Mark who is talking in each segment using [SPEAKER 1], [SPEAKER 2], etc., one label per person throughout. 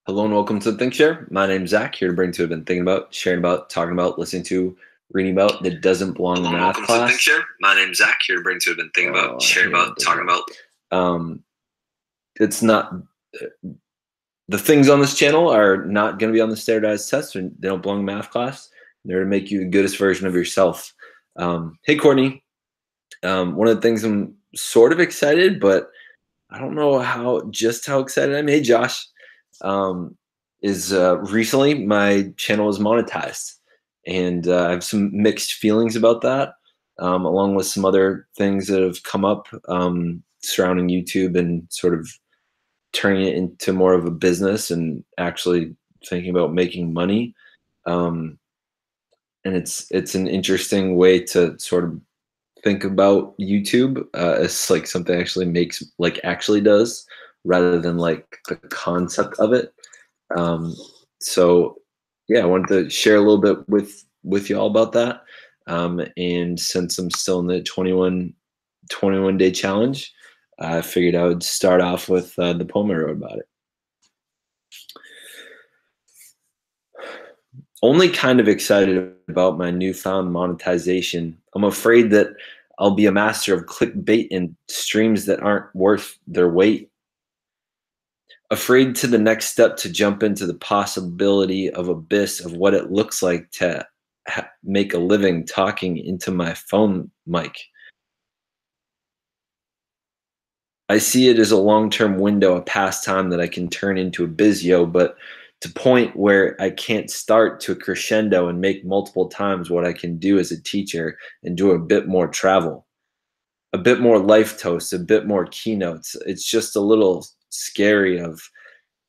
[SPEAKER 1] Hello and welcome to Think Share. My name's Zach, here to bring to have been thinking about, sharing about, talking about, listening to, reading about that doesn't belong in math class.
[SPEAKER 2] Think Share. My name's Zach, here to bring to have been thinking about, sharing about, talking about.
[SPEAKER 1] It's not the things on this channel are not going to be on the standardized test, and they don't belong in math class. They're to make you the goodest version of yourself. Hey, Courtney. One of the things I'm sort of excited, but I don't know just how excited I'm. Hey, Josh. Is recently my channel is monetized, and I have some mixed feelings about that, along with some other things that have come up surrounding YouTube and sort of turning it into more of a business and actually thinking about making money. And it's an interesting way to sort of think about YouTube as like something actually does, rather than like the concept of it. So yeah, I wanted to share a little bit with y'all about that. And since I'm still in the 21 day challenge, I figured I would start off with the poem I wrote about it. Only kind of excited about my newfound monetization. I'm afraid that I'll be a master of clickbait and streams that aren't worth their weight. Afraid to the next step to jump into the possibility of abyss of what it looks like to make a living talking into my phone mic. I see it as a long-term window, a pastime that I can turn into a bizyo, but to point where I can't start to a crescendo and make multiple times what I can do as a teacher and do a bit more travel, a bit more life toasts, a bit more keynotes. It's just a little scary of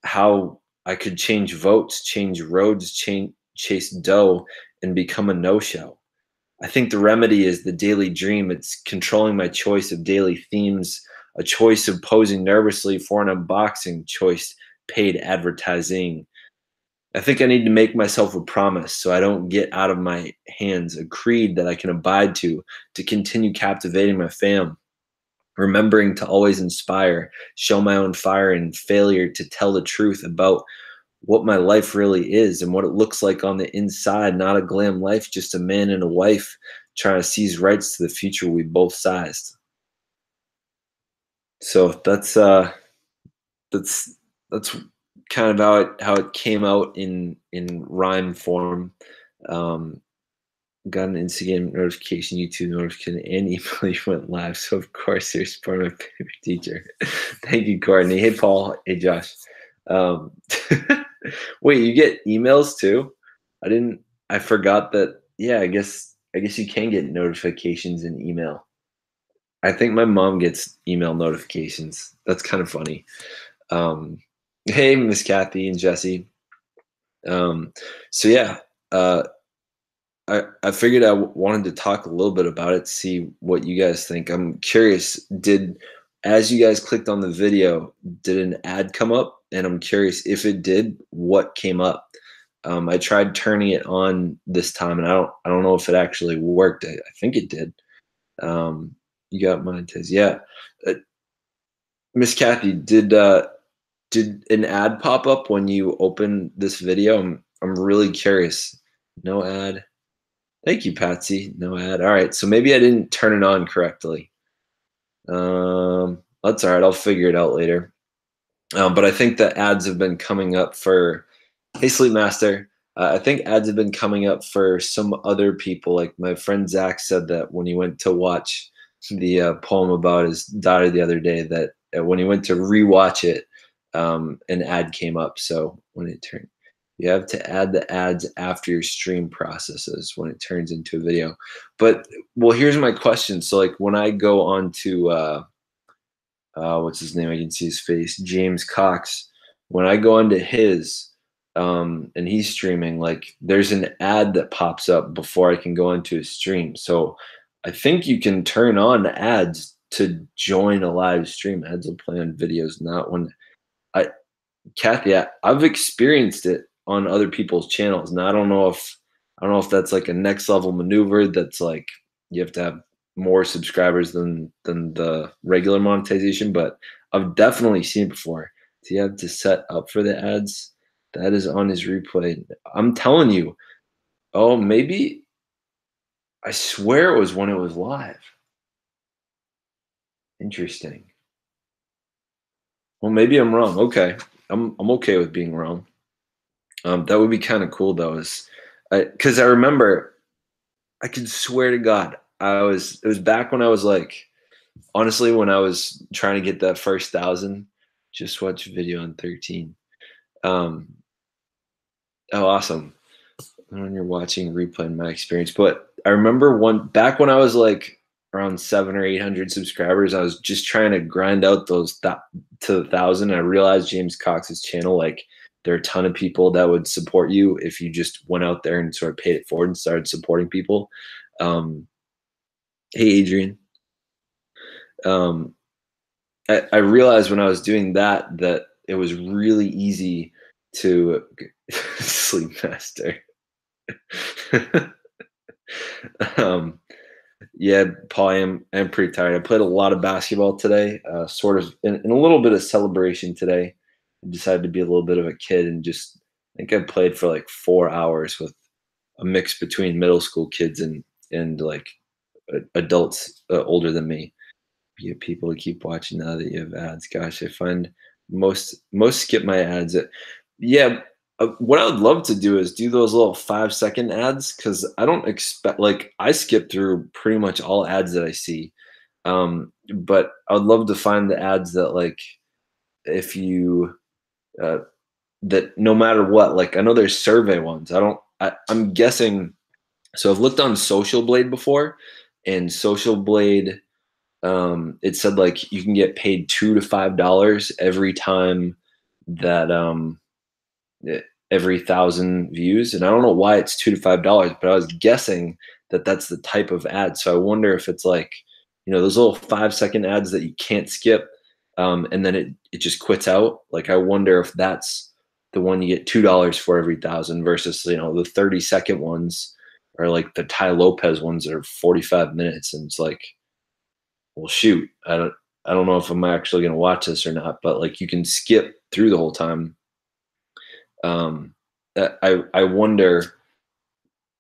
[SPEAKER 1] how I could change votes, change roads, chase dough, and become a no-show. I think the remedy is the daily dream. It's controlling my choice of daily themes, a choice of posing nervously for an unboxing, choice paid advertising. I think I need to make myself a promise so I don't get out of my hands, a creed that I can abide to continue captivating my fam. Remembering to always inspire, show my own fire and failure to tell the truth about what my life really is and what it looks like on the inside. Not a glam life, just a man and a wife trying to seize rights to the future we both sized. So that's kind of how it came out in rhyme form. Got an Instagram notification, YouTube notification, and email you went live. So of course you're supporting my favorite teacher. Thank you, Courtney. Hey, Paul. Hey, Josh. Wait, you get emails too? I forgot that. Yeah, I guess you can get notifications in email. I think my mom gets email notifications. That's kind of funny. Hey, Miss Kathy and Jesse. So yeah, I figured I wanted to talk a little bit about it, see what you guys think. I'm curious, as you guys clicked on the video, did an ad come up? And I'm curious, if it did, what came up? I tried turning it on this time, and I don't know if it actually worked. I think it did. You got monetized, yeah. Miss Kathy, did an ad pop up when you opened this video? I'm really curious. No ad. Thank you, Patsy. No ad. All right, so maybe I didn't turn it on correctly. That's all right. I'll figure it out later. But I think the ads have been coming up for, hey, Sleep Master. I think ads have been coming up for some other people. Like my friend Zach said that when he went to watch the poem about his daughter the other day, that when he went to rewatch it, an ad came up. So when it turned, you have to add the ads after your stream processes when it turns into a video. But well, here's my question. So like when I go on to what's his name? I can see his face, James Cox. When I go onto his and he's streaming, like there's an ad that pops up before I can go into his stream. So I think you can turn on ads to join a live stream. Ads will play on videos, not when Kathy, I've experienced it on other people's channels. Now I don't know if that's like a next level maneuver that's like you have to have more subscribers than the regular monetization, but I've definitely seen it before. Do you have to set up for the ads? That is on his replay. I'm telling you. Oh, maybe I swear it was when it was live. Interesting. Well, maybe I'm wrong. Okay. I'm okay with being wrong. That would be kind of cool though, is because I remember I could swear to God, it was back when I was like, honestly, when I was trying to get that first 1,000, just watch video on 13. Um, oh, awesome. When you're watching replaying my experience. But I remember back when I was like around 700 or 800 subscribers, I was just trying to grind out those to the 1,000. I realized James Cox's channel, like there are a ton of people that would support you if you just went out there and sort of paid it forward and started supporting people. Hey, Adrian. I realized when I was doing that it was really easy to sleep master. um, yeah, Paul, I'm pretty tired. I played a lot of basketball today, sort of in a little bit of celebration today. I decided to be a little bit of a kid and just I think I played for like 4 hours with a mix between middle school kids and like adults older than me. You get people to keep watching now that you have ads. Gosh, I find most skip my ads. Yeah, what I would love to do is do those little 5-second ads because I don't expect like I skip through pretty much all ads that I see. But I would love to find the ads that like if you uh, that no matter what, like I know there's survey ones. I'm guessing. So I've looked on Social Blade before, and Social Blade it said like you can get paid $2 to $5 every time that every 1,000 views, and I don't know why it's $2 to $5, but I was guessing that that's the type of ad. So I wonder if it's like those little 5-second ads that you can't skip, and then it just quits out. Like I wonder if that's the one you get $2 for every 1,000 versus the 30-second ones or like the Ty Lopez ones that are 45 minutes, and it's like, well, shoot, I don't know if I'm actually going to watch this or not, but like you can skip through the whole time. I wonder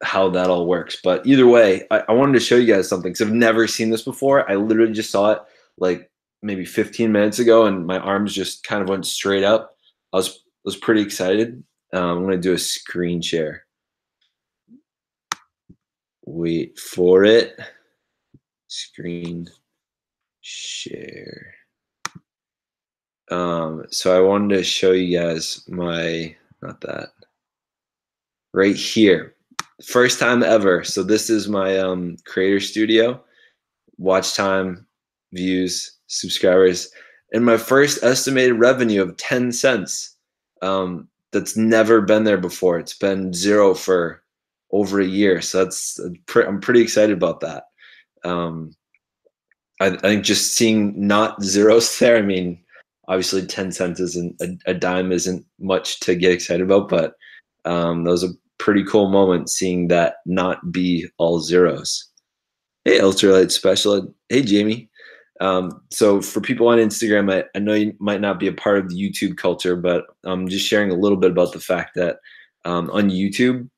[SPEAKER 1] how that all works, but either way, I wanted to show you guys something because I've never seen this before. I literally just saw it like maybe 15 minutes ago, and my arms just kind of went straight up. I was pretty excited. I'm going to do a screen share. Wait for it. Screen share. So I wanted to show you guys not that, right here. First time ever. So this is my creator studio, watch time, views, subscribers, and my first estimated revenue of 10 cents. That's never been there before. It's been zero for over a year. So I'm pretty excited about that. I think just seeing not zeros there, I mean, obviously 10 cents isn't a dime isn't much to get excited about, but that was a pretty cool moment seeing that not be all zeros. Hey, Ultralight Special. Hey, Jamie. So for people on Instagram, I know you might not be a part of the YouTube culture, but I'm just sharing a little bit about the fact that on YouTube,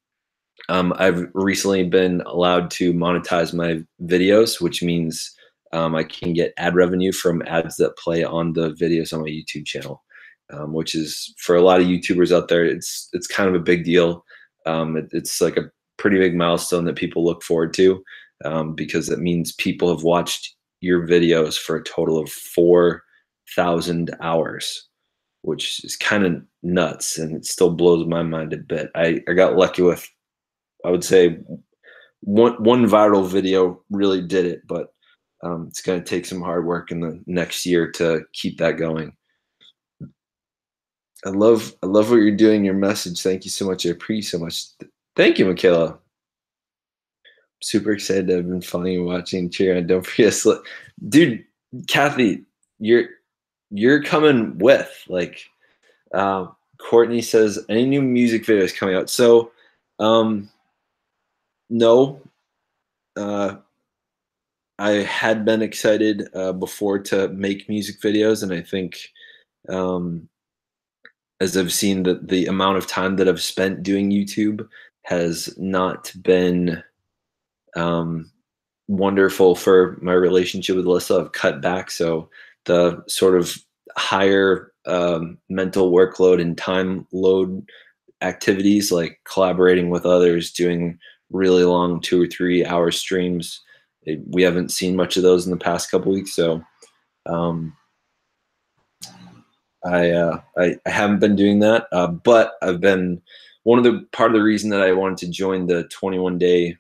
[SPEAKER 1] I've recently been allowed to monetize my videos, which means I can get ad revenue from ads that play on the videos on my YouTube channel, which is for a lot of YouTubers out there, it's kind of a big deal. It's like a pretty big milestone that people look forward to because it means people have watched your videos for a total of 4,000 hours, which is kind of nuts, and it still blows my mind a bit. I got lucky with, I would say, one viral video really did it, but it's going to take some hard work in the next year to keep that going. I love what you're doing. Your message. Thank you so much. I appreciate so much. Thank you, Michaela. Super excited to have been following and watching, cheering. Don't forget, dude, Kathy, you're coming with like. Courtney says, any new music videos coming out? So, no. I had been excited before to make music videos, and I think as I've seen that the amount of time that I've spent doing YouTube has not been wonderful for my relationship with Alyssa. I've cut back, so the sort of higher mental workload and time load activities like collaborating with others, doing really long 2 or 3 hour streams, we haven't seen much of those in the past couple weeks. So I haven't been doing that, but I've been part of the reason that I wanted to join the 21 day.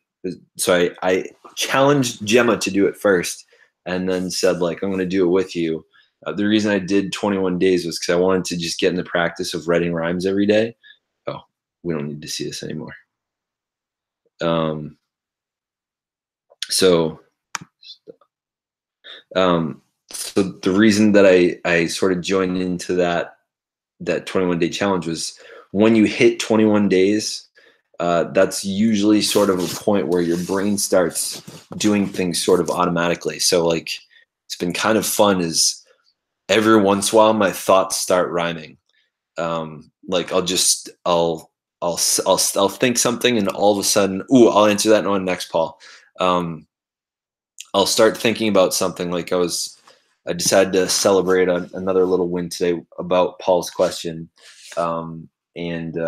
[SPEAKER 1] So I challenged Gemma to do it first, and then said like I'm going to do it with you. The reason I did 21 days was because I wanted to just get in the practice of writing rhymes every day. Oh, we don't need to see this anymore. So the reason that I sort of joined into that 21 day challenge was when you hit 21 days, that's usually sort of a point where your brain starts doing things sort of automatically. So like it's been kind of fun is every once in a while my thoughts start rhyming. Like I'll think something and all of a sudden, ooh, I'll answer that one next, Paul. I'll start thinking about something like I decided to celebrate another little win today about Paul's question. And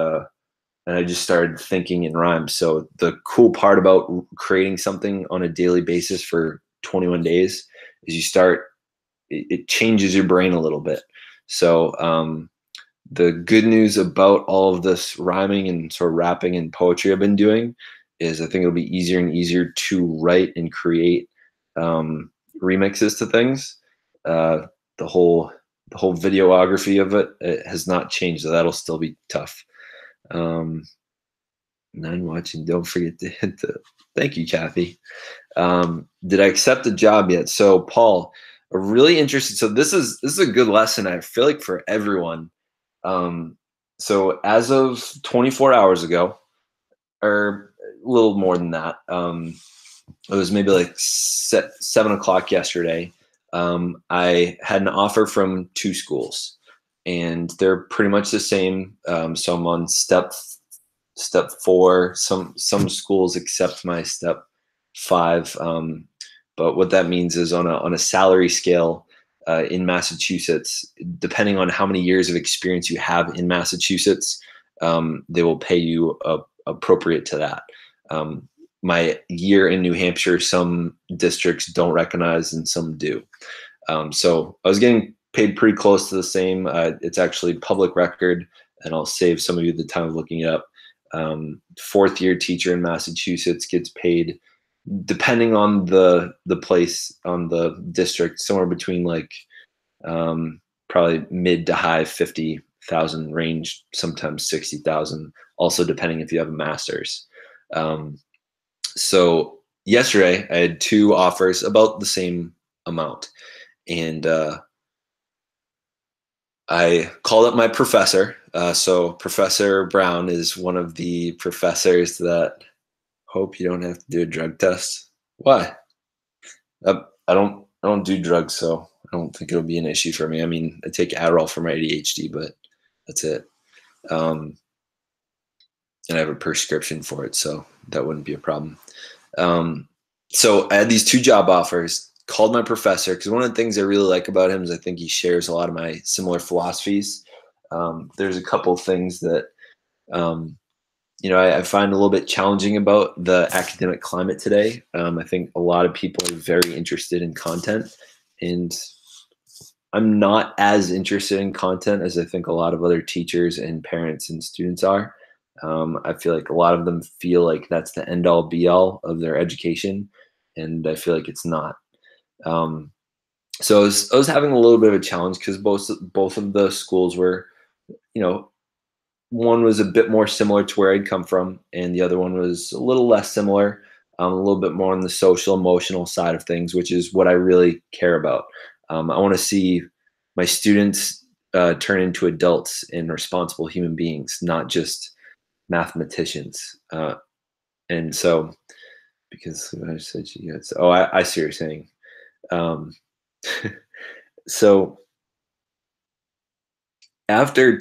[SPEAKER 1] I just started thinking in rhymes. So the cool part about creating something on a daily basis for 21 days is it changes your brain a little bit. So the good news about all of this rhyming and sort of rapping and poetry I've been doing is I think it'll be easier and easier to write and create remixes to things. The whole videography of it has not changed, so that'll still be tough. None watching, don't forget to hit the thank you, Kathy. Did I accept the job yet? So Paul, really interested. So this is a good lesson, I feel like, for everyone. So as of 24 hours ago, or a little more than that, it was maybe like 7 o'clock yesterday. I had an offer from 2 schools, and they're pretty much the same. So I'm on step 4. Some schools accept my step 5. But what that means is on a salary scale in Massachusetts, depending on how many years of experience you have in Massachusetts, they will pay you appropriate to that. My year in New Hampshire, some districts don't recognize and some do. So I was getting paid pretty close to the same. It's actually public record, and I'll save some of you the time of looking it up. 4th year teacher in Massachusetts gets paid, depending on the place, on the district, somewhere between like probably mid to high 50,000 range, sometimes 60,000. Also depending if you have a master's. So yesterday I had 2 offers about the same amount, and I called up my professor. So Professor Brown is one of the professors that hope you don't have to do a drug test. Why? I don't do drugs, so I don't think it'll be an issue for me. I mean, I take Adderall for my ADHD, but that's it. And I have a prescription for it, so that wouldn't be a problem. So I had these 2 job offers, called my professor, because one of the things I really like about him is I think he shares a lot of my similar philosophies. There's a couple things that I find a little bit challenging about the academic climate today. I think a lot of people are very interested in content, and I'm not as interested in content as I think a lot of other teachers and parents and students are. I feel like a lot of them feel like that's the end all be all of their education, and I feel like it's not. So I was having a little bit of a challenge because both of the schools were, one was a bit more similar to where I'd come from, and the other one was a little less similar, a little bit more on the social emotional side of things, which is what I really care about. I want to see my students turn into adults and responsible human beings, not just mathematicians. And so, because I said you guys, I see what you're saying. So after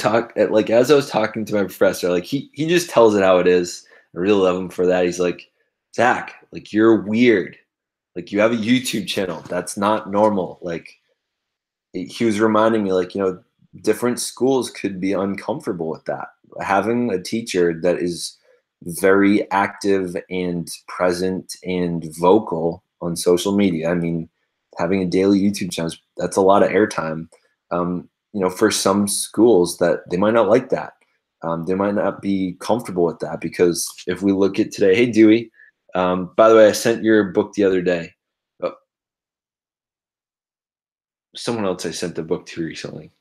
[SPEAKER 1] as I was talking to my professor, like he just tells it how it is. I really love him for that. He's like, Zach, like you're weird. Like you have a YouTube channel. That's not normal. Like he was reminding me, like, different schools could be uncomfortable with that. Having a teacher that is very active and present and vocal on social media. I mean, having a daily YouTube channel, that's a lot of airtime. For some schools that they might not like that. They might not be comfortable with that because if we look at today, hey Dewey, by the way, I sent your book the other day. Oh, someone else I sent the book to recently.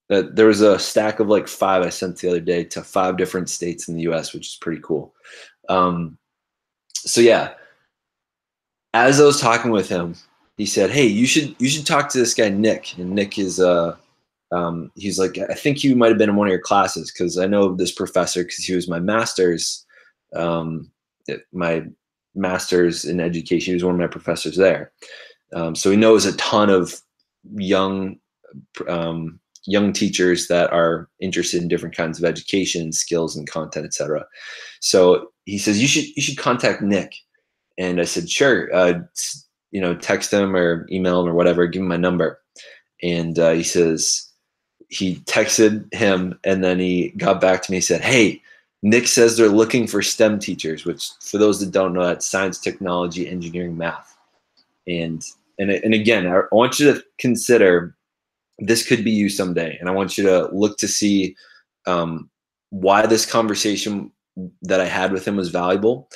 [SPEAKER 1] There was a stack of like 5 I sent the other day to 5 different states in the US, which is pretty cool. So yeah, as I was talking with him, he said, "Hey, you should talk to this guy Nick." And Nick is he's like, "I think you might have been in one of your classes because I know this professor because he was um, my master's in education. He was one of my professors there, so he knows a ton of young young teachers that are interested in different kinds of education, skills, and content, etc." So he says, "You should contact Nick." And I said, "Sure, text him or email him or whatever, give him my number." And he says, he texted him and then he got back to me and said, "Hey, Nick says they're looking for STEM teachers," which for those that don't know, that's science, technology, engineering, math. And again, I want you to consider this could be you someday. And I want you to look to see why this conversation that I had with him was valuable,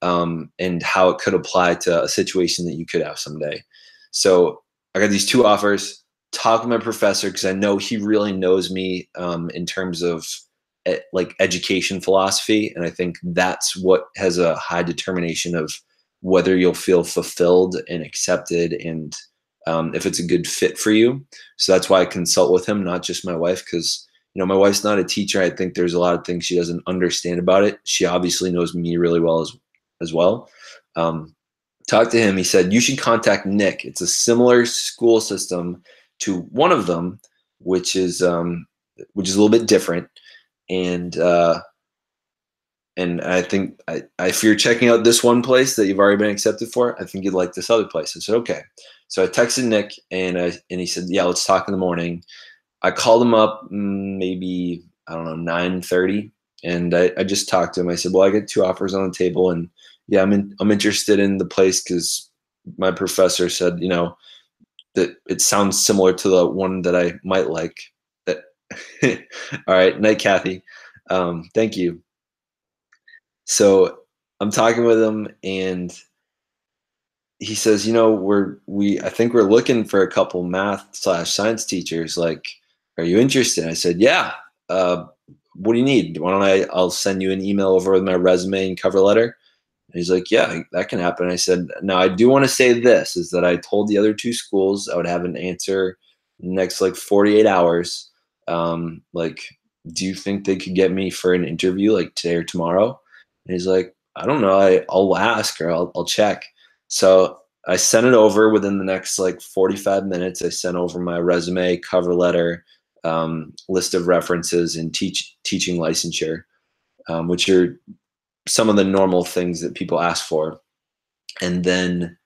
[SPEAKER 1] and how it could apply to a situation that you could have someday. So I got these 2 offers. Talk with my professor because I know he really knows me in terms of like education philosophy, and I think that's what has a high determination of whether you'll feel fulfilled and accepted, and if it's a good fit for you. So that's why I consult with him, not just my wife, because my wife's not a teacher. I think there's a lot of things she doesn't understand about it. She obviously knows me really well as well. Talked to him. He said, "You should contact Nick. It's a similar school system to one of them, which is a little bit different. And I think if you're checking out this one place that you've already been accepted for, I think you'd like this other place." I said, "Okay." So I texted Nick and he said, "Yeah, let's talk in the morning." I called him up maybe, I don't know, 9:30, and I just talked to him. I said, "Well, I get 2 offers on the table, and yeah, I'm interested in the place because my professor said, that it sounds similar to the one that I might like." That all right, night, Kathy. Thank you. So I'm talking with him, and he says, I think we're looking for a couple math/science teachers. Like, are you interested?" I said, "Yeah. What do you need? Why don't I'll send you an email over with my resume and cover letter." And he's like, "Yeah, that can happen." I said, "Now I do want to say this is that I told the other 2 schools I would have an answer next like 48 hours. Like, do you think they could get me for an interview like today or tomorrow?" And he's like, "I don't know. I'll ask or I'll check." So I sent it over within the next like 45 minutes. I sent over my resume, cover letter, list of references, and teaching licensure, which are some of the normal things that people ask for. And then,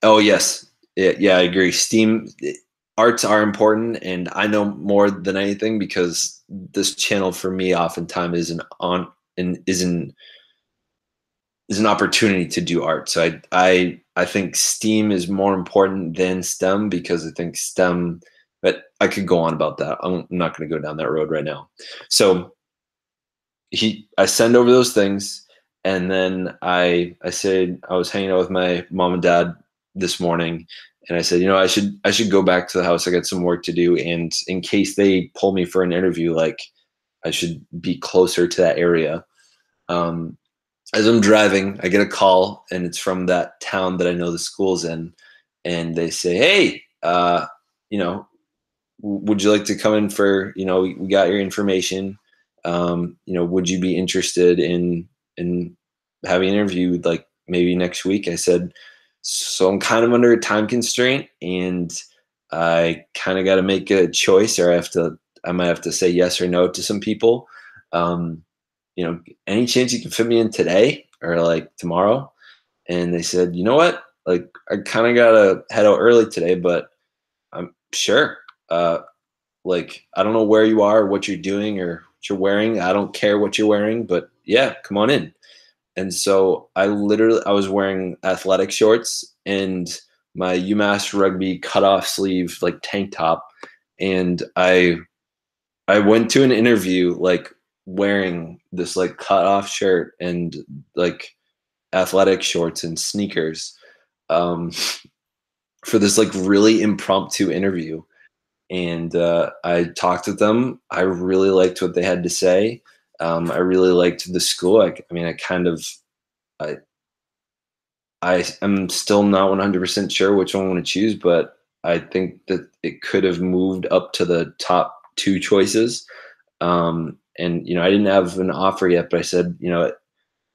[SPEAKER 1] oh yes, yeah, I agree. Arts are important, and I know more than anything because this channel for me oftentimes is an opportunity to do art. So I think STEAM is more important than STEM because I think STEM, but I could go on about that. I'm not going to go down that road right now. So I send over those things, and then I said I was hanging out with my mom and dad this morning, and I said, I should go back to the house. I got some work to do, and in case they pull me for an interview, like I should be closer to that area. As I'm driving, I get a call, and it's from that town that I know the school's in, and they say, "Hey, would you like to come in for, we got your information. Would you be interested in having an interview like maybe next week?" I said, "So I'm kind of under a time constraint, and I kind of got to make a choice, or I might have to say yes or no to some people. You know, any chance you can fit me in today or like tomorrow? And they said, you know what? Like, I kind of gotta head out early today, but I'm sure. Like, I don't know where you are, what you're doing, or what you're wearing. I don't care what you're wearing, but yeah, come on in. And so I was wearing athletic shorts and my UMass rugby cutoff sleeve like tank top, and I went to an interview like wearing this like cut off shirt and like athletic shorts and sneakers, um, for this like really impromptu interview. And I talked with them. I really liked what they had to say. I really liked the school. I mean, I I am still not 100% sure which one I want to choose, but I think that it could have moved up to the top two choices. And you know, I didn't have an offer yet, but I said, you know,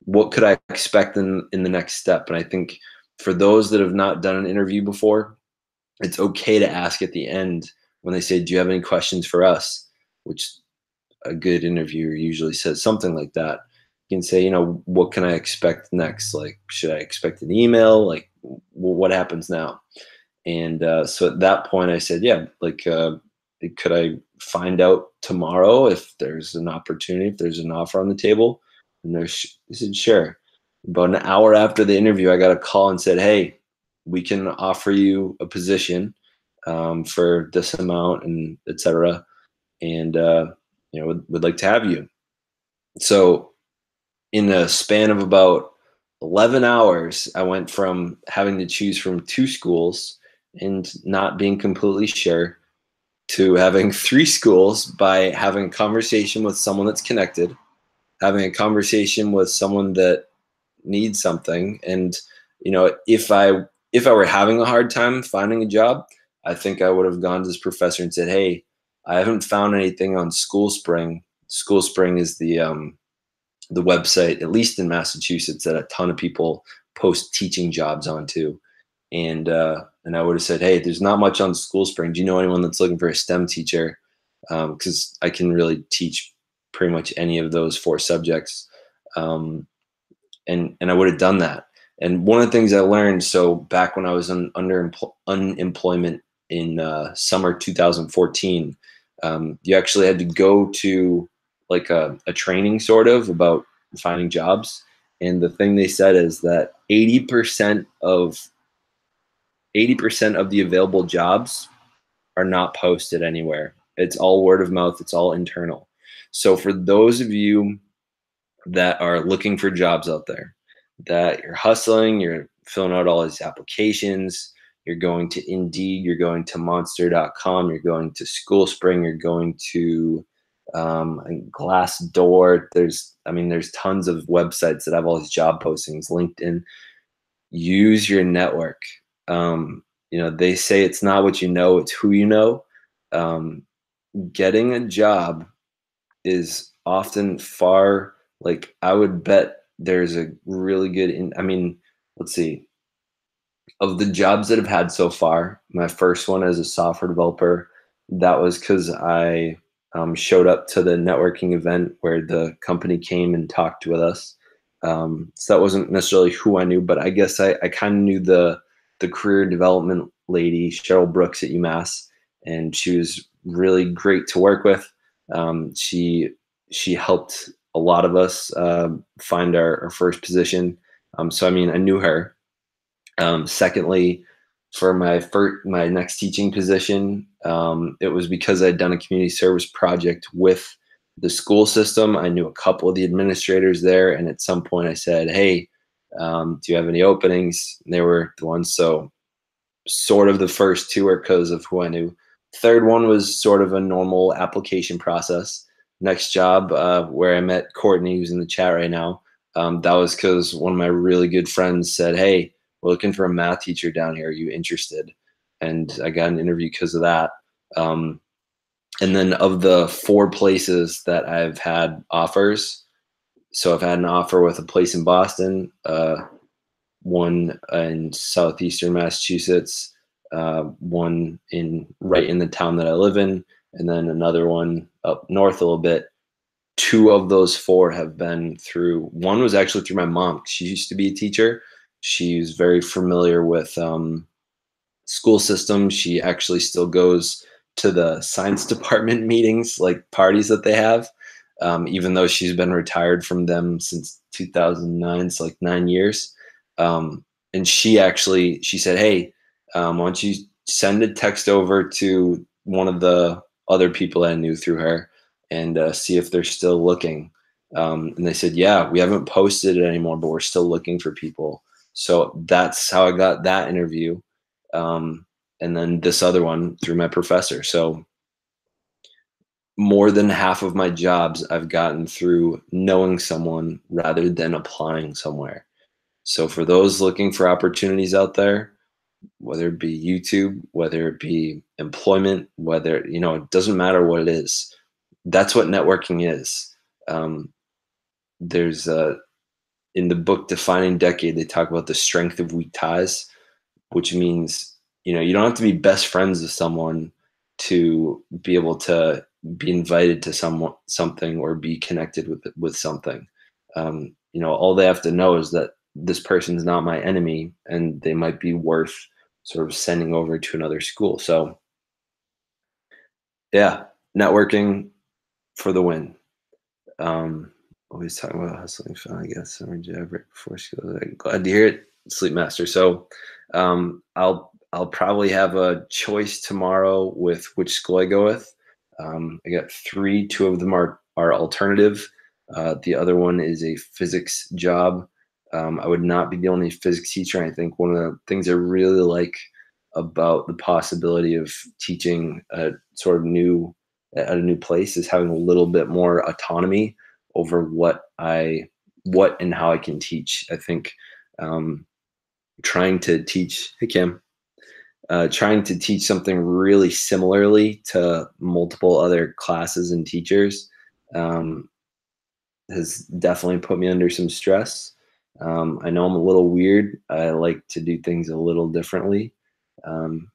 [SPEAKER 1] what could I expect in the next step? And I think for those that have not done an interview before, it's okay to ask at the end when they say, "Do you have any questions for us?" Which a good interviewer usually says something like that. You can say, you know, what can I expect next? Like, should I expect an email? Like, what happens now? And so at that point, I said, yeah, like, could I find out tomorrow if there's an opportunity, if there's an offer on the table? And they said, sure. About an hour after the interview, I got a call and said, hey, we can offer you a position, for this amount and et cetera. And, you know, would like to have you. So in a span of about 11 hours, I went from having to choose from two schools and not being completely sure to having three schools by having a conversation with someone that's connected, having a conversation with someone that needs something. And, you know, if I were having a hard time finding a job, I think I would have gone to this professor and said, hey, I haven't found anything on School Spring. School Spring is the website, at least in Massachusetts, that a ton of people post teaching jobs onto. And I would have said, hey, there's not much on School Spring. Do you know anyone that's looking for a STEM teacher? Because I can really teach pretty much any of those four subjects. And I would have done that. And one of the things I learned, so back when I was under unemployment in summer 2014, you actually had to go to like a training sort of about finding jobs. And the thing they said is that 80% of the available jobs are not posted anywhere. It's all word of mouth. It's all internal. So for those of you that are looking for jobs out there, that you're hustling, you're filling out all these applications, you're going to Indeed, you're going to monster.com, you're going to School Spring, you're going to Glassdoor. There's tons of websites that have all these job postings, LinkedIn. Use your network. You know, they say it's not what you know, it's who you know. Getting a job is often far, like, I would bet there's a really good let's see, of the jobs that I've had so far, my first one as a software developer, that was because I showed up to the networking event where the company came and talked with us. So that wasn't necessarily who I knew, but I guess I kind of knew the career development lady, Cheryl Brooks at UMass, and she was really great to work with. She helped a lot of us find our first position. So I mean, I knew her. Secondly, for my next teaching position, it was because I'd done a community service project with the school system. I knew a couple of the administrators there, and at some point I said, "Hey, do you have any openings?" And they were the ones. So sort of the first two are because of who I knew. Third one was sort of a normal application process. Next job, where I met Courtney, who's in the chat right now, that was because one of my really good friends said, "Hey, we're looking for a math teacher down here. Are you interested?" And I got an interview because of that. And then of the four places that I've had offers, so I've had an offer with a place in Boston, one in southeastern Massachusetts, one right in the town that I live in, and then another one up north a little bit. 2 of those 4 have been through. One was actually through my mom. She used to be a teacher. She's very familiar with school system. She actually still goes to the science department meetings, like parties that they have, even though she's been retired from them since 2009. It's like 9 years. And she said, "Hey, why don't you send a text over to one of the other people I knew through her and see if they're still looking." And they said, "Yeah, we haven't posted it anymore, but we're still looking for people." So that's how I got that interview. And then this other one through my professor. So more than half of my jobs I've gotten through knowing someone rather than applying somewhere. So for those looking for opportunities out there, whether it be YouTube, whether it be employment, whether, it doesn't matter what it is. That's what networking is. There's in the book Defining Decade, they talk about the strength of weak ties, which means, you don't have to be best friends with someone to be able to be invited to something or be connected with something. All they have to know is that this person's not my enemy and they might be worth sort of sending over to another school. So yeah, networking for the win. Always talking about hustling fun, I guess. Summer job right before school. Glad to hear it, Sleep Master. So I'll probably have a choice tomorrow with which school I go with. I got 3. 2 of them are alternative. The other one is a physics job. I would not be the only physics teacher. I think one of the things I really like about the possibility of teaching a sort of at a new place is having a little bit more autonomy over what and how I can teach. I think trying to teach, hey Kim, trying to teach something really similarly to multiple other classes and teachers has definitely put me under some stress. I know I'm a little weird. I like to do things a little differently. Um,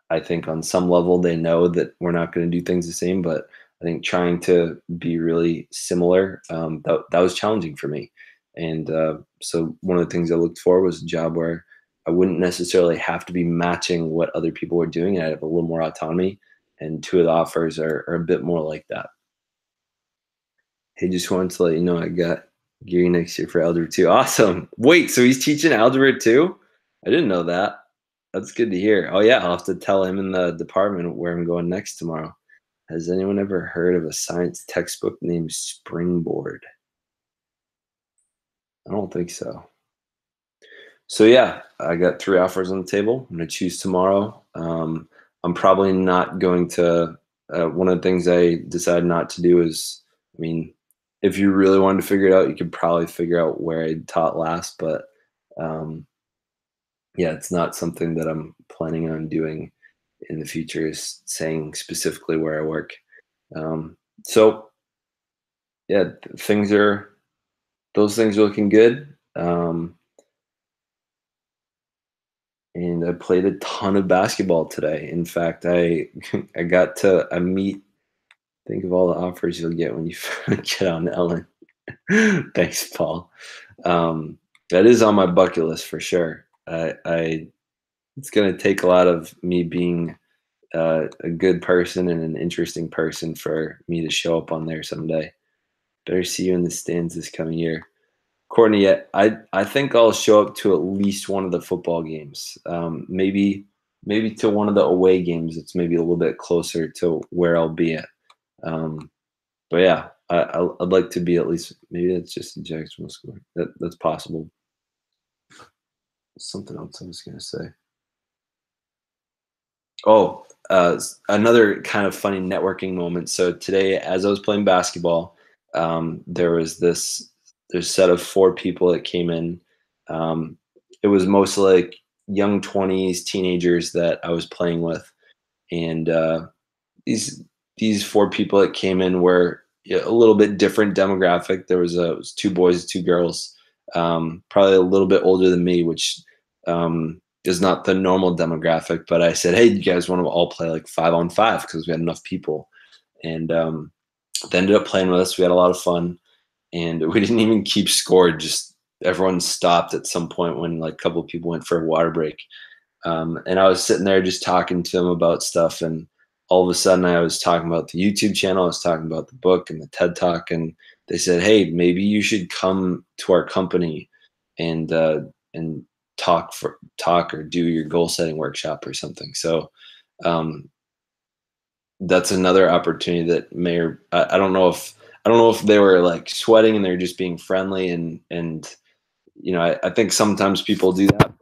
[SPEAKER 1] I think on some level they know that we're not going to do things the same, but I think trying to be really similar, that was challenging for me. And so one of the things I looked for was a job where I wouldn't necessarily have to be matching what other people were doing. I'd have a little more autonomy. And 2 of the offers are a bit more like that. Hey, just wanted to let you know I got Geary next year for Algebra 2. Awesome. Wait, so he's teaching Algebra 2? I didn't know that. That's good to hear. Oh yeah, I'll have to tell him in the department where I'm going next tomorrow. Has anyone ever heard of a science textbook named Springboard? I don't think so. So yeah, I got 3 offers on the table. I'm gonna choose tomorrow. I'm probably not going to. One of the things I decided not to do is, I mean, if you really wanted to figure it out, you could probably figure out where I taught last. But yeah, it's not something that I'm planning on doing in the future. Is saying specifically where I work. So yeah, those things are looking good. And I played a ton of basketball today. In fact, I got to meet. Think of all the offers you'll get when you get on Ellen. Thanks, Paul. That is on my bucket list for sure. It's going to take a lot of me being a good person and an interesting person for me to show up on there someday. Better see you in the stands this coming year. Courtney, I think I'll show up to at least one of the football games. Maybe to one of the away games. It's maybe a little bit closer to where I'll be at. But yeah, I'd like to be at least. Maybe that's just in Jacksonville School. That's possible. Something else I was gonna say. Oh, another kind of funny networking moment. So today, as I was playing basketball, there was there's a set of 4 people that came in. It was mostly like young 20s teenagers that I was playing with, and these 4 people that came in were a little bit different demographic. There was it was 2 boys, 2 girls, probably a little bit older than me, which is not the normal demographic, but I said, hey, you guys want to all play like 5-on-5 because we had enough people. And they ended up playing with us. We had a lot of fun, and we didn't even keep score. Just everyone stopped at some point when like a couple of people went for a water break. And I was sitting there just talking to them about stuff, and all of a sudden I was talking about the YouTube channel, I was talking about the book and the TED Talk, and they said, "Hey, maybe you should come to our company and talk or do your goal setting workshop or something." So um, that's another opportunity that may or I don't know if they were like sweating and they're just being friendly and I think sometimes people do that.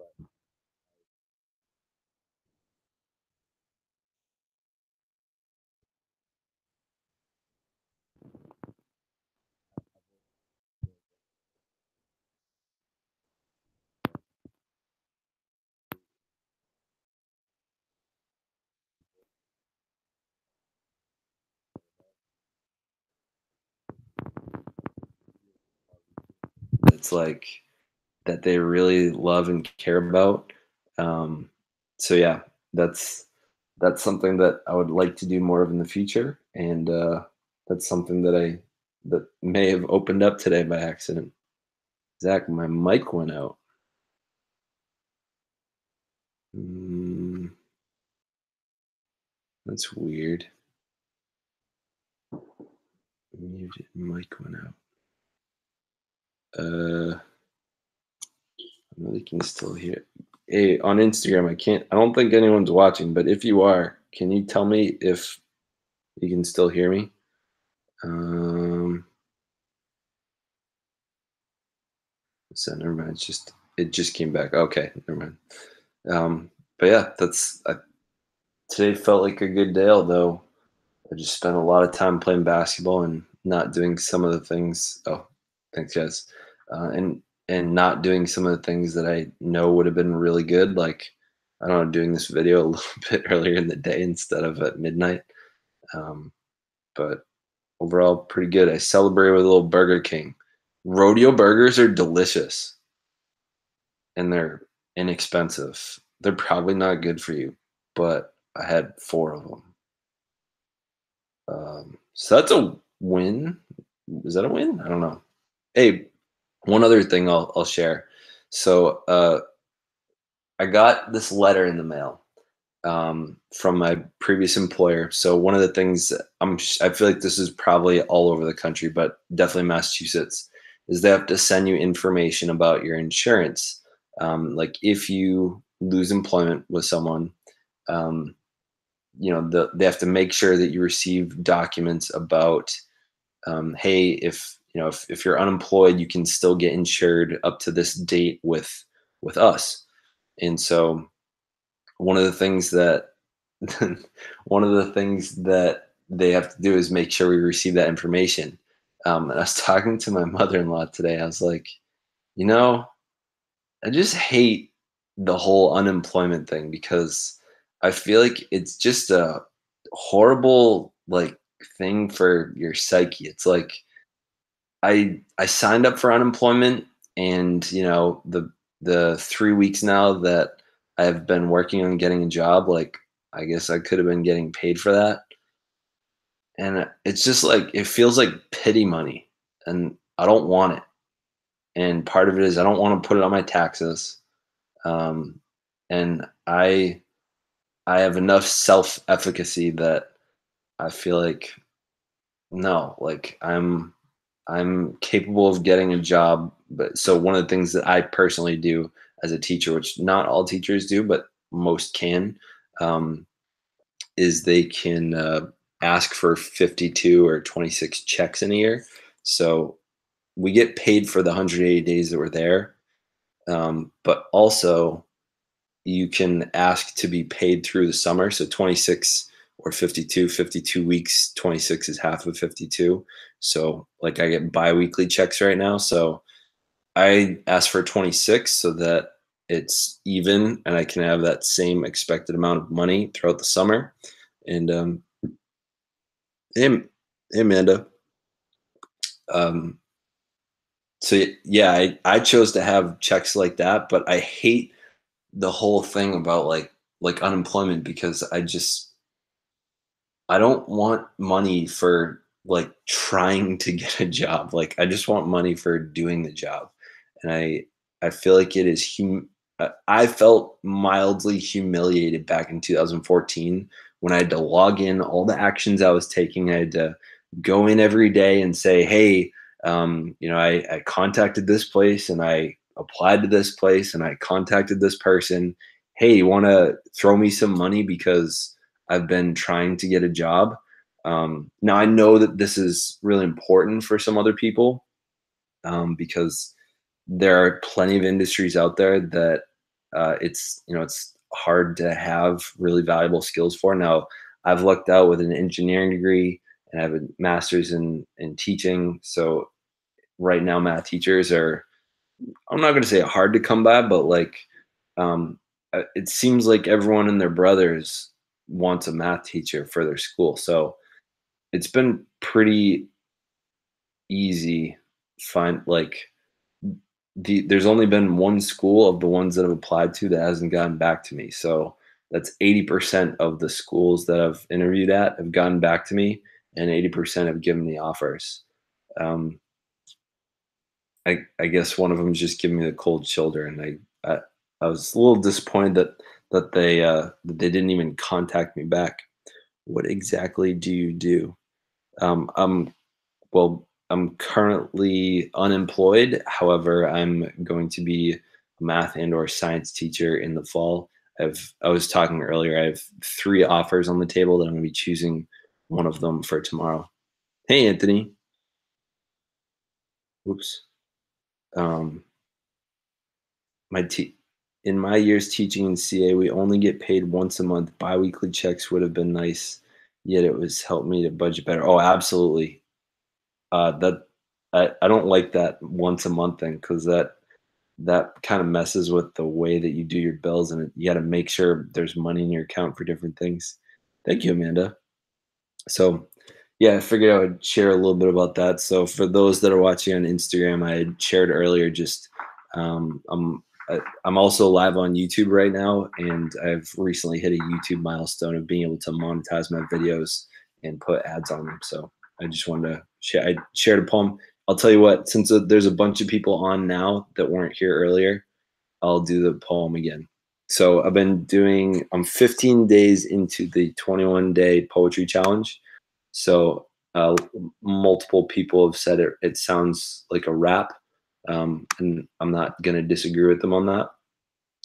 [SPEAKER 1] It's like that they really love and care about. Um, so yeah, that's that's something that I would like to do more of in the future, and that's something that may have opened up today by accident. Zach, my mic went out. Mm, that's weird. Muted mic went out. I really can still hear. Hey, on Instagram, I can't. I don't think anyone's watching, but if you are, can you tell me if you can still hear me? Um, so never mind. It just came back. Okay, never mind. But yeah, today felt like a good day. Although I just spent a lot of time playing basketball and not doing some of the things. Oh, thanks, guys. And not doing some of the things that I know would have been really good. Like I don't know, doing this video a little bit earlier in the day instead of at midnight. Um, but overall, pretty good. I celebrated with a little Burger King. Rodeo burgers are delicious and they're inexpensive. They're probably not good for you, but I had 4 of them. So that's a win. Is that a win? I don't know. Hey, one other thing I'll share. So I got this letter in the mail from my previous employer. So one of the things I feel like this is probably all over the country, but definitely Massachusetts, is they have to send you information about your insurance. Like if you lose employment with someone, um, they have to make sure that you receive documents about, hey, if you're unemployed, you can still get insured up to this date with us. And so one of the things that one of the things that they have to do is make sure we receive that information. And I was talking to my mother-in-law today. I was like, you know, I just hate the whole unemployment thing because I feel like it's just a horrible like thing for your psyche. It's like I signed up for unemployment, and the 3 weeks now that I've been working on getting a job, like I guess I could have been getting paid for that. And it's just like it feels like pity money, and I don't want it. And part of it is I don't want to put it on my taxes. Um, and I have enough self-efficacy that I feel like no, like I'm capable of getting a job. But so one of the things that I personally do as a teacher, which not all teachers do, but most can, um, is they can ask for 52 or 26 checks in a year. So we get paid for the 180 days that we're there, but also you can ask to be paid through the summer. So 26 or 52 weeks, 26 is half of 52. So like I get biweekly checks right now. So I ask for 26 so that it's even and I can have that same expected amount of money throughout the summer. And hey, hey Amanda. Um, so yeah, I chose to have checks like that, but I hate the whole thing about like unemployment, because I don't want money for like trying to get a job. Like I just want money for doing the job. And I feel like it is I felt mildly humiliated back in 2014 when I had to log in all the actions I was taking. I had to go in every day and say, hey, I contacted this place and I applied to this place and I contacted this person. Hey, you want to throw me some money because I've been trying to get a job. Now I know that this is really important for some other people, because there are plenty of industries out there that it's hard to have really valuable skills for. Now I've lucked out with an engineering degree and I have a master's in teaching. So right now math teachers are, I'm not going to say hard to come by, but like it seems like everyone and their brothers wants a math teacher for their school. So it's been pretty easy. Find like there's only been one school of the ones that I've applied to that hasn't gotten back to me. So that's 80% of the schools that I've interviewed at have gotten back to me, and 80% have given me offers. Um, I guess one of them is just giving me the cold shoulder, and I was a little disappointed that they didn't even contact me back. What exactly do you do? I'm Well, I'm currently unemployed. However, I'm going to be a math and or science teacher in the fall. I was talking earlier, I have 3 offers on the table that I'm going to be choosing one of them for tomorrow. Hey, Anthony. Oops. Um, my te- in my years teaching in CA, we only get paid once a month. Biweekly checks would have been nice, yet it was helped me to budget better. Oh, absolutely. That I don't like that once a month thing, because that kind of messes with the way that you do your bills, and you got to make sure there's money in your account for different things. Thank you, Amanda. So, yeah, I figured I would share a little bit about that. So, for those that are watching on Instagram, I had shared earlier. Just um, I'm I'm also live on YouTube right now, and I've recently hit a YouTube milestone of being able to monetize my videos and put ads on them. So, I just wanted to share. I shared a poem. I'll tell you what, since there's a bunch of people on now that weren't here earlier, I'll do the poem again. So I'm 15 days into the 21-day poetry challenge. So multiple people have said it sounds like a rap. And I'm not going to disagree with them on that.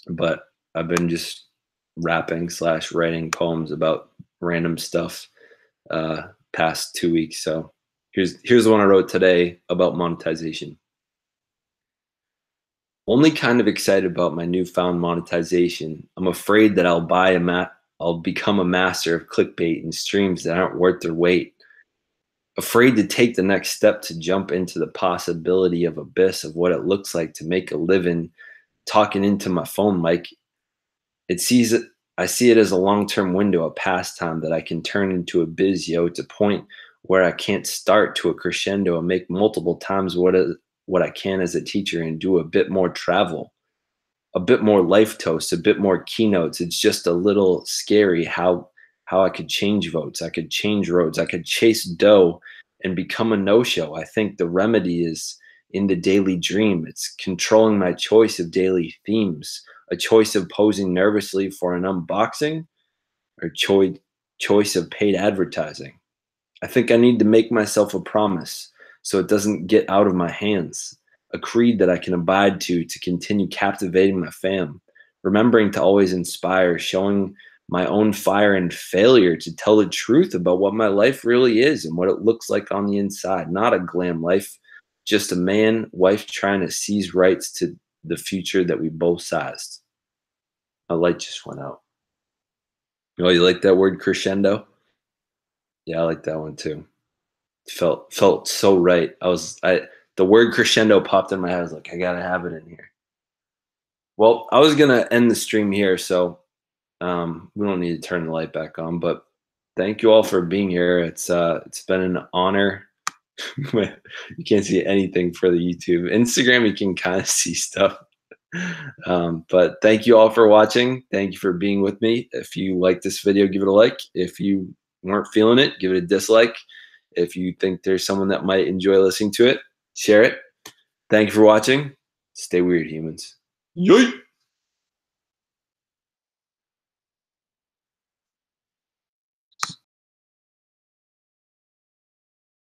[SPEAKER 1] But I've been just rapping slash writing poems about random stuff past 2 weeks. So here's the one I wrote today about monetization. Only kind of excited about my newfound monetization. I'm afraid that I'll become a master of clickbait and streams that aren't worth their weight. Afraid to take the next step to jump into the possibility of abyss of what it looks like to make a living talking into my phone mic. It sees it I see it as a long-term window, a pastime that I can turn into a biz yo to point where I can't start to a crescendo and make multiple times what I can as a teacher and do a bit more travel, a bit more life toast, a bit more keynotes. It's just a little scary how I could change votes, I could change roads, I could chase dough and become a no-show. I think the remedy is in the daily dream. It's controlling my choice of daily themes, a choice of posing nervously for an unboxing, or choice of paid advertising. I think I need to make myself a promise so it doesn't get out of my hands, a creed that I can abide to continue captivating my fam, remembering to always inspire, showing my own fire and failure to tell the truth about what my life really is and what it looks like on the inside. Not a glam life, just a man, wife trying to seize rights to the future that we both sized. A light just went out. Oh, you like that word crescendo? Yeah, I like that one too. Felt so right. The word crescendo popped in my head. I was like, I gotta have it in here. Well, I was gonna end the stream here, so we don't need to turn the light back on. But thank you all for being here. It's been an honor. You can't see anything for the YouTube. Instagram, you can kind of see stuff. But thank you all for watching. Thank you for being with me. If you like this video, give it a like. If you weren't feeling it, give it a dislike. If you think there's someone that might enjoy listening to it, share it. Thank you for watching. Stay weird, humans. Yoink!